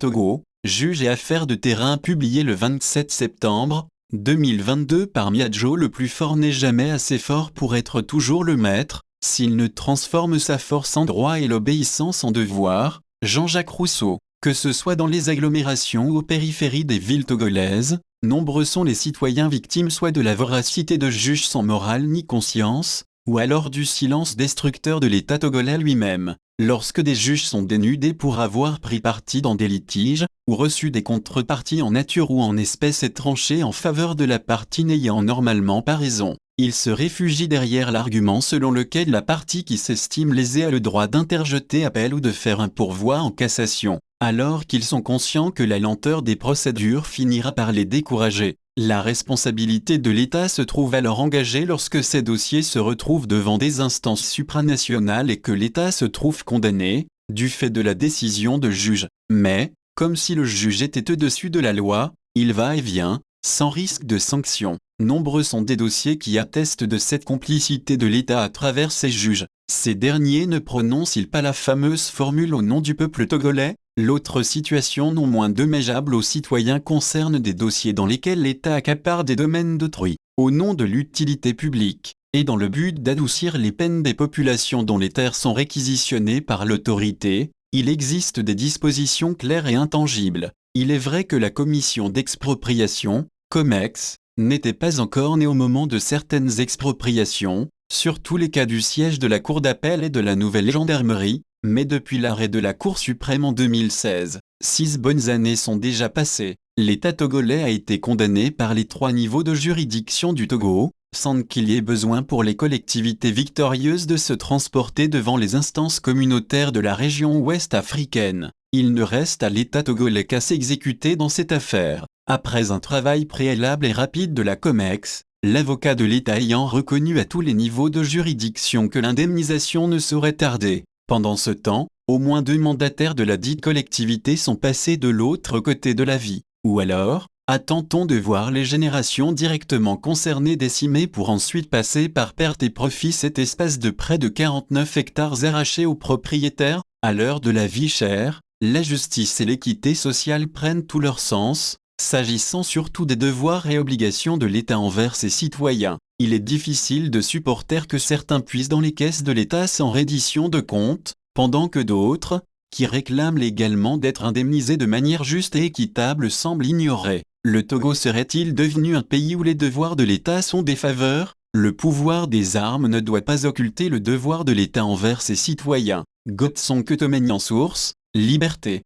Togo, juge et affaires de terrain publié le 27 septembre 2022 par Miadjo. Le plus fort n'est jamais assez fort pour être toujours le maître, s'il ne transforme sa force en droit et l'obéissance en devoir. Jean-Jacques Rousseau. Que ce soit dans les agglomérations ou aux périphéries des villes togolaises, nombreux sont les citoyens victimes soit de la voracité de juges sans morale ni conscience, ou alors du silence destructeur de l'État togolais lui-même. Lorsque des juges sont dénudés pour avoir pris parti dans des litiges, ou reçu des contreparties en nature ou en espèces et tranché en faveur de la partie n'ayant normalement pas raison, ils se réfugient derrière l'argument selon lequel la partie qui s'estime lésée a le droit d'interjeter appel ou de faire un pourvoi en cassation, alors qu'ils sont conscients que la lenteur des procédures finira par les décourager. La responsabilité de l'État se trouve alors engagée lorsque ces dossiers se retrouvent devant des instances supranationales et que l'État se trouve condamné, du fait de la décision de juge. Mais, comme si le juge était au-dessus de la loi, il va et vient, sans risque de sanction. Nombreux sont des dossiers qui attestent de cette complicité de l'État à travers ces juges. Ces derniers ne prononcent-ils pas la fameuse formule au nom du peuple togolais? L'autre situation non moins dommageable aux citoyens concerne des dossiers dans lesquels l'État accapare des domaines d'autrui, au nom de l'utilité publique, et dans le but d'adoucir les peines des populations dont les terres sont réquisitionnées par l'autorité. Il existe des dispositions claires et intangibles. Il est vrai que la commission d'expropriation, COMEX, n'était pas encore née au moment de certaines expropriations, surtout les cas du siège de la Cour d'appel et de la nouvelle gendarmerie, mais depuis l'arrêt de la Cour suprême en 2016, 6 bonnes années sont déjà passées. L'État togolais a été condamné par les 3 niveaux de juridiction du Togo, sans qu'il y ait besoin pour les collectivités victorieuses de se transporter devant les instances communautaires de la région ouest africaine. Il ne reste à l'État togolais qu'à s'exécuter dans cette affaire. Après un travail préalable et rapide de la COMEX, l'avocat de l'État ayant reconnu à tous les niveaux de juridiction que l'indemnisation ne saurait tarder. Pendant ce temps, au moins 2 mandataires de la dite collectivité sont passés de l'autre côté de la vie. Ou alors, attend-on de voir les générations directement concernées décimées pour ensuite passer par perte et profit cet espace de près de 49 hectares arrachés aux propriétaires? À l'heure de la vie chère, la justice et l'équité sociale prennent tout leur sens, s'agissant surtout des devoirs et obligations de l'État envers ses citoyens. Il est difficile de supporter que certains puissent dans les caisses de l'État sans reddition de comptes, pendant que d'autres, qui réclament légalement d'être indemnisés de manière juste et équitable, semblent ignorer. Le Togo serait-il devenu un pays où les devoirs de l'État sont des faveurs? Le pouvoir des armes ne doit pas occulter le devoir de l'État envers ses citoyens. Gotson Ketomeni en source, Liberté.